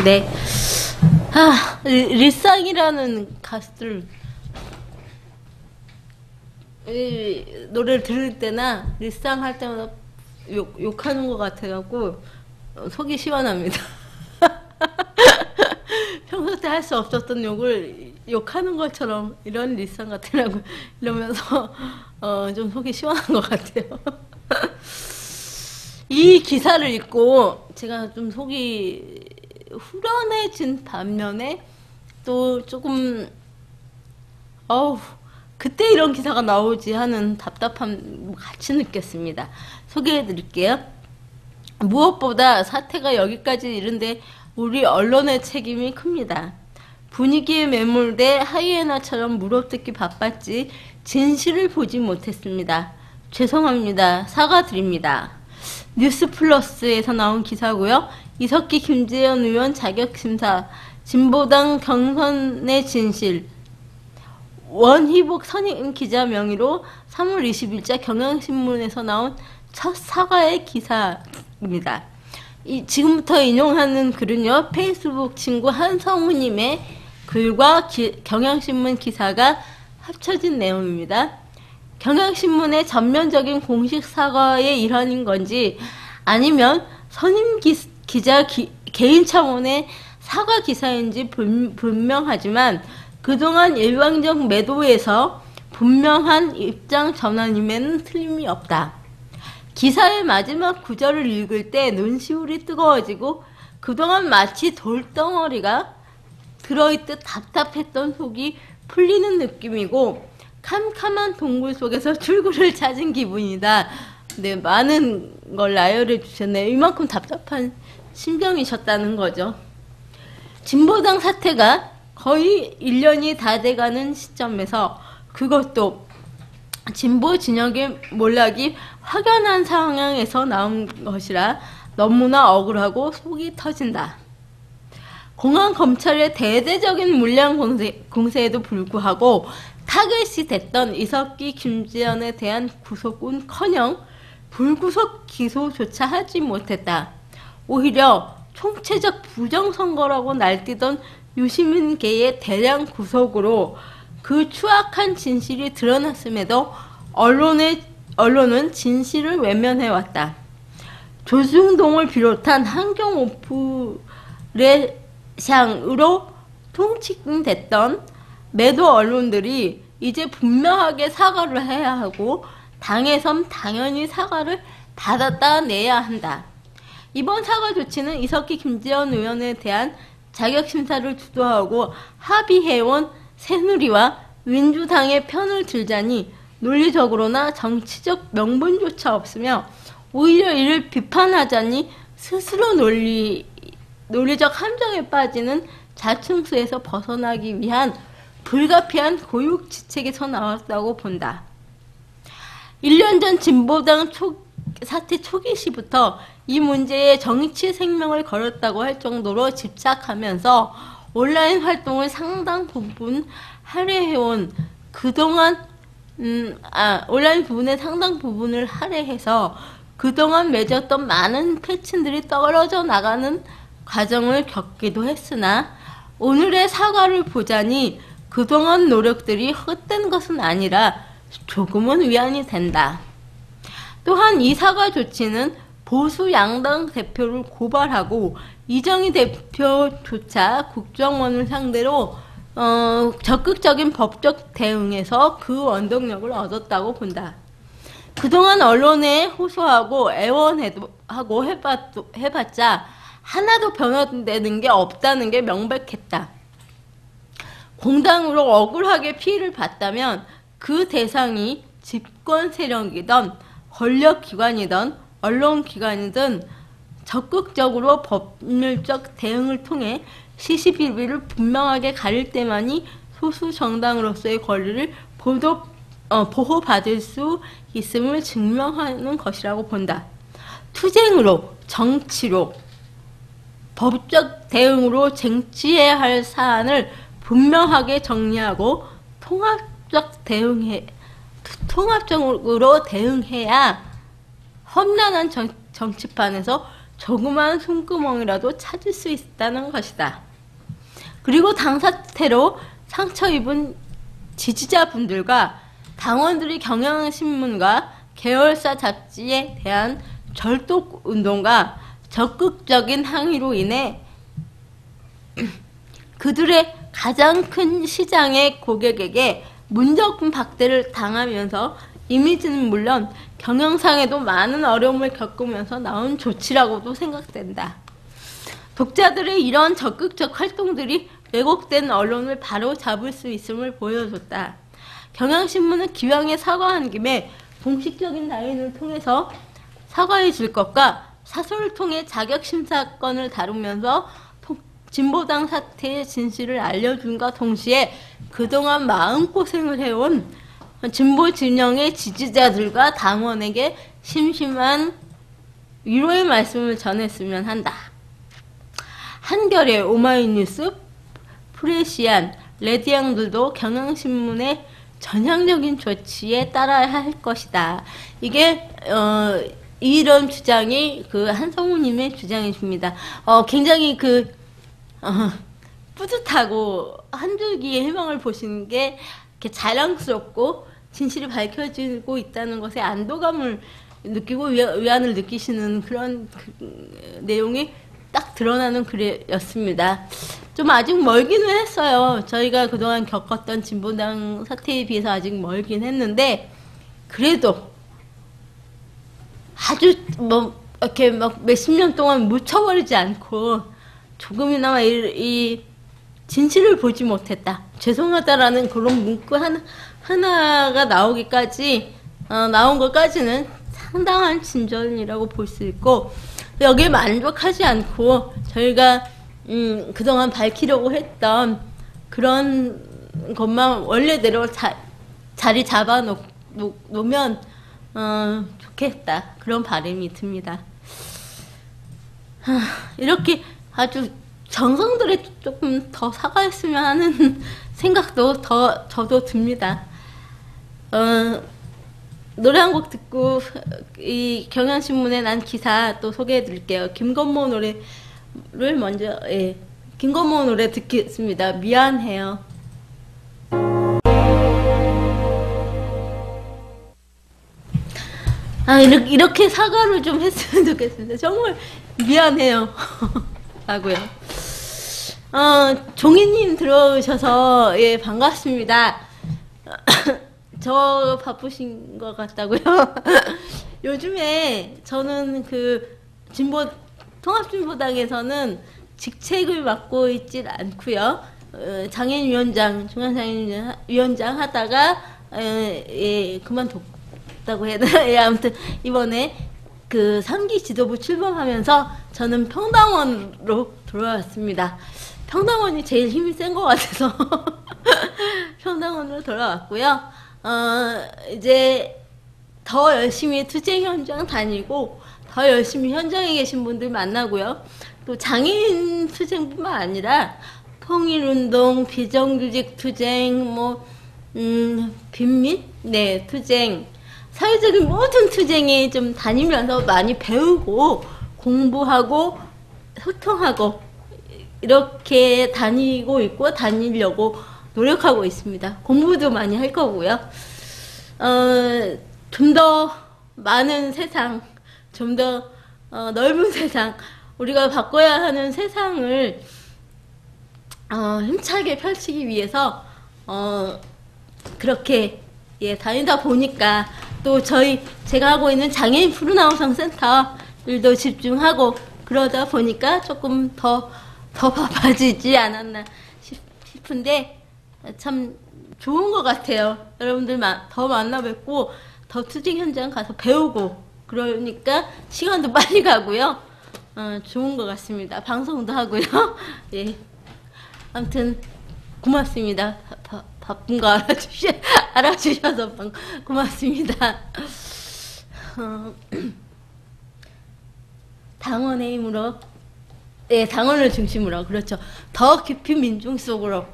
네. 리쌍이라는 가수들 노래를 들을 때나 리쌍 할 때마다 욕하는 것 같아갖고 속이 시원합니다. 평소 때 할 수 없었던 욕을 욕하는 것처럼 이런 리쌍 같으라고 이러면서 좀 속이 시원한 것 같아요. 이 기사를 읽고 제가 좀 속이 후련해진 반면에 또 조금 그때 이런 기사가 나오지 하는 답답함 같이 느꼈습니다. 소개해 드릴게요. 무엇보다 사태가 여기까지 이른데 우리 언론의 책임이 큽니다. 분위기에 매몰돼 하이에나처럼 물어뜯기 바빴지 진실을 보지 못했습니다. 죄송합니다. 사과드립니다. 뉴스플러스에서 나온 기사고요. 이석기 김재현 의원 자격심사 진보당 경선의 진실 원희복 선임 기자 명의로 3월 20일자 경향신문에서 나온 첫 사과의 기사입니다. 지금부터 인용하는 글은요, 페이스북 친구 한성우님의 글과 경향신문 기사가 합쳐진 내용입니다. 경향신문의 전면적인 공식 사과의 일환인 건지 아니면 선임 기자 개인 차원의 사과 기사인지 불명하지만 그동안 일방적 매도에서 분명한 입장 전환임에는 틀림이 없다. 기사의 마지막 구절을 읽을 때 눈시울이 뜨거워지고 그동안 마치 돌덩어리가 들어있듯 답답했던 속이 풀리는 느낌이고 캄캄한 동굴 속에서 출구를 찾은 기분이다. 네, 많은 걸 나열해 주셨네요. 이만큼 답답한 심정이셨다는 거죠. 진보당 사태가 거의 1년이 다 돼가는 시점에서 그것도 진보 진영의 몰락이 확연한 상황에서 나온 것이라 너무나 억울하고 속이 터진다. 공안 검찰의 대대적인 물량 공세에도 불구하고 타겟이 됐던 이석기 김재현에 대한 구속은커녕 불구속 기소조차 하지 못했다. 오히려 총체적 부정선거라고 날뛰던 유시민계의 대량 구속으로 그 추악한 진실이 드러났음에도 언론은 진실을 외면해왔다. 조중동을 비롯한 한경 오프레샹으로 통칭됐던 매도 언론들이 이제 분명하게 사과를 해야 하고 당에선 당연히 사과를 받았다 내야 한다. 이번 사과 조치는 이석기 김재현 의원에 대한 자격심사를 주도하고 합의해온 새누리와 민주당의 편을 들자니 논리적으로나 정치적 명분조차 없으며 오히려 이를 비판하자니 스스로 논리적 함정에 빠지는 자충수에서 벗어나기 위한 불가피한 고육지책에서 나왔다고 본다. 1년 전 진보당 사태 초기 시부터 이 문제에 정치 생명을 걸었다고 할 정도로 집착하면서 온라인 활동을 상당 부분 할애해온 그동안 온라인 부분의 상당 부분을 할애해서 그동안 맺었던 많은 패친들이 떨어져 나가는 과정을 겪기도 했으나 오늘의 사과를 보자니 그동안 노력들이 헛된 것은 아니라 조금은 위안이 된다. 또한 이 사과 조치는 보수 양당 대표를 고발하고 이정희 대표조차 국정원을 상대로 적극적인 법적 대응에서 그 원동력을 얻었다고 본다. 그동안 언론에 호소하고 애원하고 해봤자 하나도 변화되는 게 없다는 게 명백했다. 공당으로 억울하게 피해를 봤다면 그 대상이 집권 세력이든 권력기관이든 언론기관이든 적극적으로 법률적 대응을 통해 시시비비를 분명하게 가릴 때만이 소수 정당으로서의 권리를 보호받을 수 있음을 증명하는 것이라고 본다. 투쟁으로, 정치로, 법적 대응으로 쟁취해야 할 사안을 분명하게 정리하고 통합적으로 대응해야 험난한 정치판에서 조그만 숨구멍이라도 찾을 수 있다는 것이다. 그리고 당 사태로 상처 입은 지지자분들과 당원들이 경향신문과 계열사 잡지에 대한 절독운동과 적극적인 항의로 인해 그들의 가장 큰 시장의 고객에게 문적분 박대를 당하면서 이미지는 물론 경영상에도 많은 어려움을 겪으면서 나온 조치라고도 생각된다. 독자들의 이런 적극적 활동들이 왜곡된 언론을 바로 잡을 수 있음을 보여줬다. 경향신문은 기왕에 사과한 김에 공식적인 라인을 통해서 사과해 줄 것과 사설을 통해 자격심사건을 다루면서 진보당 사태의 진실을 알려준과 동시에 그동안 마음고생을 해온 진보 진영의 지지자들과 당원에게 심심한 위로의 말씀을 전했으면 한다. 한겨레, 오마이뉴스, 프레시안, 레디앙들도 경향신문의 전향적인 조치에 따라야 할 것이다. 이게 이런 주장이 그 한성우님의 주장이십니다. 굉장히 뿌듯하고 한 줄기의 희망을 보시는 게 이렇게 자랑스럽고 진실이 밝혀지고 있다는 것에 안도감을 느끼고 위안을 느끼시는 그런 내용이 딱 드러나는 글이었습니다. 좀 아직 멀기는 했어요. 저희가 그동안 겪었던 진보당 사태에 비해서 아직 멀긴 했는데, 그래도 아주 이렇게 막 몇십 년 동안 묻혀버리지 않고 조금이나마 이 진실을 보지 못했다, 죄송하다라는 그런 문구 하나가 나오기까지, 나온 것까지는 상당한 진전이라고 볼 수 있고, 여기에 만족하지 않고 저희가 그동안 밝히려고 했던 그런 것만 원래대로 자리 잡아놓으면 좋겠다, 그런 바람이 듭니다. 이렇게 아주 정성들에 조금 더 사과했으면 하는 생각도 저도 듭니다. 노래 한 곡 듣고 이 경향신문에 난 기사 또 소개해 드릴게요. 김건모 노래를 먼저, 김건모 노래 듣겠습니다. 미안해요. 이렇게 사과를 좀 했으면 좋겠습니다. 정말 미안해요. 라고요. 종이님 들어오셔서, 반갑습니다. 저 바쁘신 것 같다고요? 요즘에 저는 통합진보당에서는 직책을 맡고 있질 않고요. 장애인위원장, 중앙장애인위원장 하다가, 그만뒀다고 해야 되나? 아무튼 이번에 3기 지도부 출범하면서 저는 평당원으로 돌아왔습니다. 평당원이 제일 힘이 센 것 같아서 평당원으로 돌아왔고요. 이제 더 열심히 투쟁 현장 다니고 더 열심히 현장에 계신 분들 만나고요. 또 장애인 투쟁뿐만 아니라 통일운동, 비정규직 투쟁, 빈민, 투쟁, 사회적인 모든 투쟁에 좀 다니면서 많이 배우고 공부하고 소통하고 이렇게 다니고 있고 다니려고 노력하고 있습니다. 공부도 많이 할 거고요. 좀 더 많은 세상, 좀 더 넓은 세상, 우리가 바꿔야 하는 세상을 힘차게 펼치기 위해서 그렇게 다니다 보니까 또 제가 하고 있는 장애인 푸른하우성 센터 일도 집중하고 그러다 보니까 조금 더 바빠지지 않았나 싶은데 참 좋은 것 같아요. 여러분들 더 만나 뵙고 더 투쟁 현장 가서 배우고 그러니까 시간도 빨리 가고요. 좋은 것 같습니다. 방송도 하고요. 아무튼 고맙습니다. 바쁜 거 알아주셔서 고맙습니다. 당원의 힘으로, 당원을 중심으로, 그렇죠. 더 깊이 민중 속으로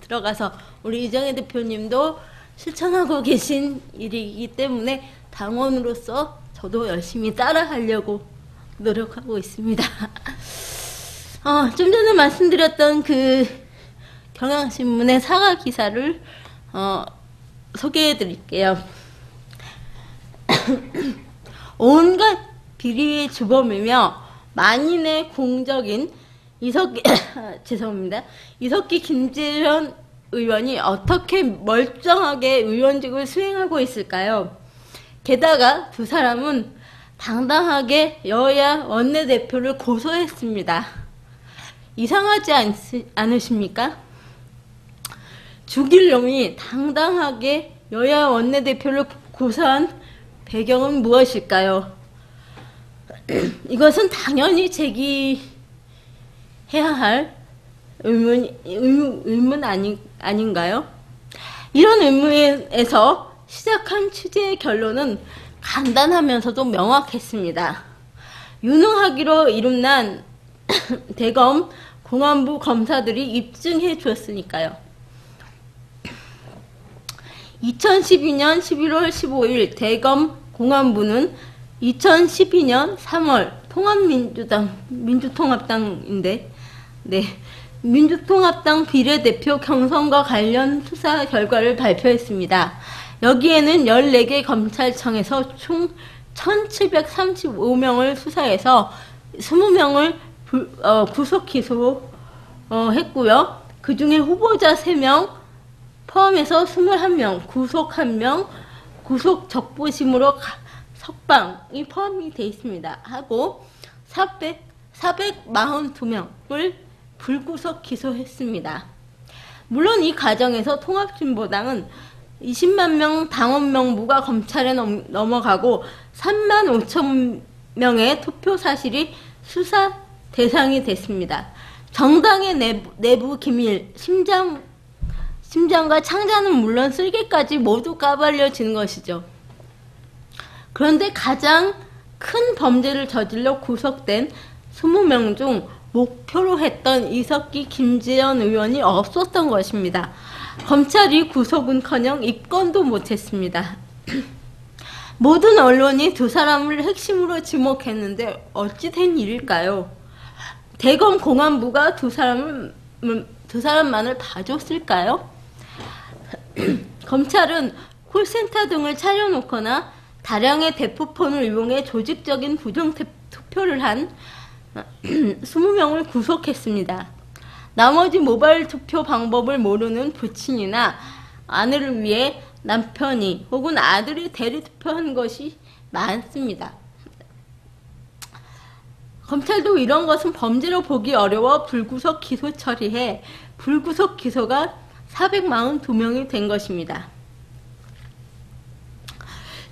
들어가서 우리 이정혜 대표님도 실천하고 계신 일이기 때문에 당원으로서 저도 열심히 따라하려고 노력하고 있습니다. 좀 전에 말씀드렸던 그 경향신문의 사과 기사를 소개해 드릴게요. 온갖 비리의 주범이며 만인의 공적인 이석기 김재현 의원이 어떻게 멀쩡하게 의원직을 수행하고 있을까요? 게다가 두 사람은 당당하게 여야 원내대표를 고소했습니다. 이상하지 않으십니까? 죽일 놈이 당당하게 여야 원내대표를 고소한 배경은 무엇일까요? 이것은 당연히 제기해야 할 의문 아닌가요? 이런 의문에서 시작한 취재의 결론은 간단하면서도 명확했습니다. 유능하기로 이름난 대검 공안부 검사들이 입증해 주었으니까요. 2012년 11월 15일 대검 공안부는 2012년 3월 민주통합당 비례대표 경선과 관련 수사 결과를 발표했습니다. 여기에는 14개 검찰청에서 총 1735명을 수사해서 20명을 구속 기소했고요. 그 중에 후보자 3명 포함해서 21명, 구속 1명, 구속 적부심으로 석방이 포함이 되어 있습니다. 하고 442명을 불구속 기소했습니다. 물론 이 과정에서 통합진보당은 20만 명 당원 명부가 검찰에 넘어가고 3만 5천 명의 투표 사실이 수사 대상이 됐습니다. 정당의 내부 기밀, 심장과 창자는 물론 쓸개까지 모두 까발려지는 것이죠. 그런데 가장 큰 범죄를 저질러 구속된 20명 중 목표로 했던 이석기 김재현 의원이 없었던 것입니다. 검찰이 구속은커녕 입건도 못했습니다. 모든 언론이 두 사람을 핵심으로 지목했는데 어찌 된 일일까요? 대검 공안부가 두 사람만을 봐줬을까요? 검찰은 콜센터 등을 차려놓거나 다량의 대포폰을 이용해 조직적인 부정투표를 한 20명을 구속했습니다. 나머지 모바일 투표 방법을 모르는 부친이나 아내를 위해 남편이 혹은 아들이 대리 투표한 것이 많습니다. 검찰도 이런 것은 범죄로 보기 어려워 불구속 기소 처리해 불구속 기소가 442명이 된 것입니다.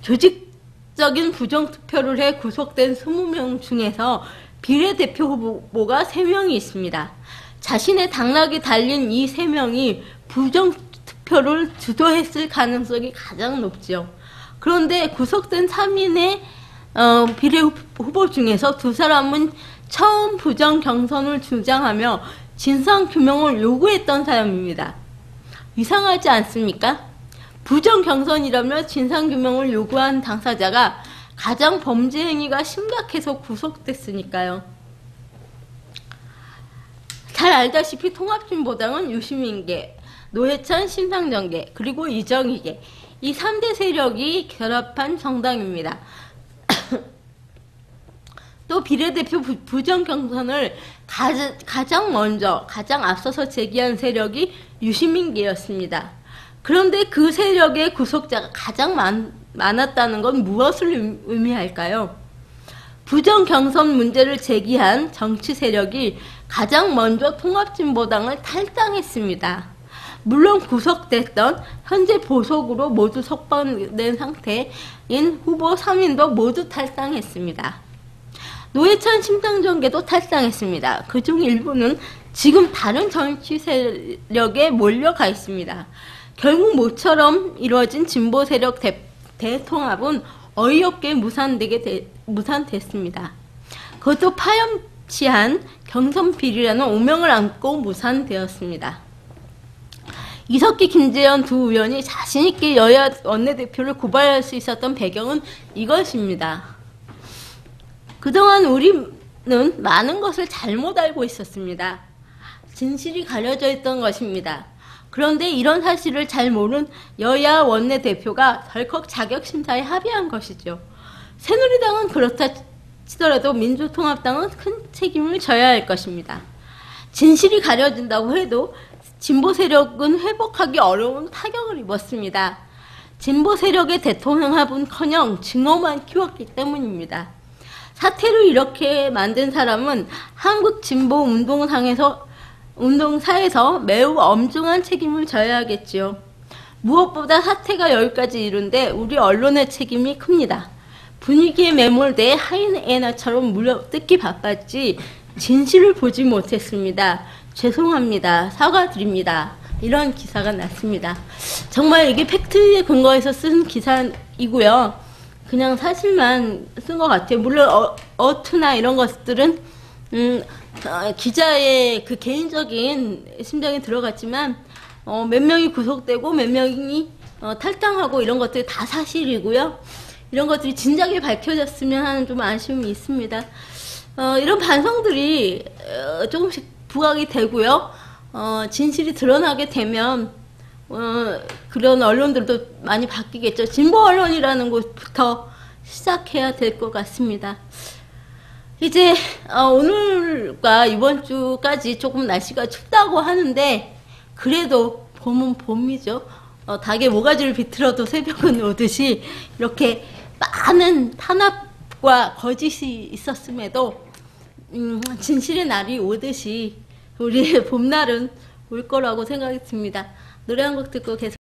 조직적인 부정투표를 해 구속된 20명 중에서 비례대표 후보가 3명이 있습니다. 자신의 당락이 달린 이 3명이 부정투표를 주도했을 가능성이 가장 높죠. 그런데 구속된 3인의 비례 후보 중에서 두 사람은 처음 부정 경선을 주장하며 진상규명을 요구했던 사람입니다. 이상하지 않습니까? 부정 경선이라며 진상규명을 요구한 당사자가 가장 범죄 행위가 심각해서 구속됐으니까요. 잘 알다시피 통합진보당은 유시민계, 노회찬 심상정계, 그리고 이정희계 이 3대 세력이 결합한 정당입니다. 또 비례대표 부정 경선을 가장 앞서서 제기한 세력이 유시민계였습니다. 그런데 그 세력의 구속자가 가장 많았다는 건 무엇을 의미할까요? 부정 경선 문제를 제기한 정치 세력이 가장 먼저 통합진보당을 탈당했습니다. 물론 구속됐던 현재 보석으로 모두 석방된 상태인 후보 3인도 모두 탈당했습니다. 노회찬 심상정계도 탈당했습니다. 그중 일부는 지금 다른 정치 세력에 몰려가 있습니다. 결국 모처럼 이루어진 진보 세력 대통합은 어이없게 무산됐습니다. 그것도 파렴치한 경선 비리라는 오명을 안고 무산되었습니다. 이석기, 김재현 두 의원이 자신있게 여야 원내대표를 고발할 수 있었던 배경은 이것입니다. 그동안 우리는 많은 것을 잘못 알고 있었습니다. 진실이 가려져 있던 것입니다. 그런데 이런 사실을 잘 모르는 여야 원내대표가 덜컥 자격심사에 합의한 것이죠. 새누리당은 그렇다 치더라도 민주통합당은 큰 책임을 져야 할 것입니다. 진실이 가려진다고 해도 진보 세력은 회복하기 어려운 타격을 입었습니다. 진보 세력의 대통령 합은커녕 증오만 키웠기 때문입니다. 사태를 이렇게 만든 사람은 한국 진보 운동사에서 매우 엄중한 책임을 져야 하겠지요. 무엇보다 사태가 여기까지 이른데 우리 언론의 책임이 큽니다. 분위기에 매몰돼 하이에나처럼 물어뜯기 바빴지 진실을 보지 못했습니다. 죄송합니다. 사과드립니다. 이런 기사가 났습니다. 정말 이게 팩트에 근거해서 쓴 기사이고요. 그냥 사실만 쓴 것 같아요. 물론 어투나 이런 것들은 기자의 그 개인적인 심정이 들어갔지만 몇 명이 구속되고 몇 명이 탈당하고 이런 것들이 다 사실이고요. 이런 것들이 진작에 밝혀졌으면 하는 좀 아쉬움이 있습니다. 이런 반성들이 조금씩 부각이 되고요. 진실이 드러나게 되면 그런 언론들도 많이 바뀌겠죠. 진보 언론이라는 곳부터 시작해야 될 것 같습니다. 이제 오늘과 이번 주까지 조금 날씨가 춥다고 하는데 그래도 봄은 봄이죠. 닭의 모가지를 비틀어도 새벽은 오듯이 이렇게 많은 탄압과 거짓이 있었음에도 진실의 날이 오듯이 우리의 봄날은 올 거라고 생각이 듭니다. 노래 한 곡 듣고 계속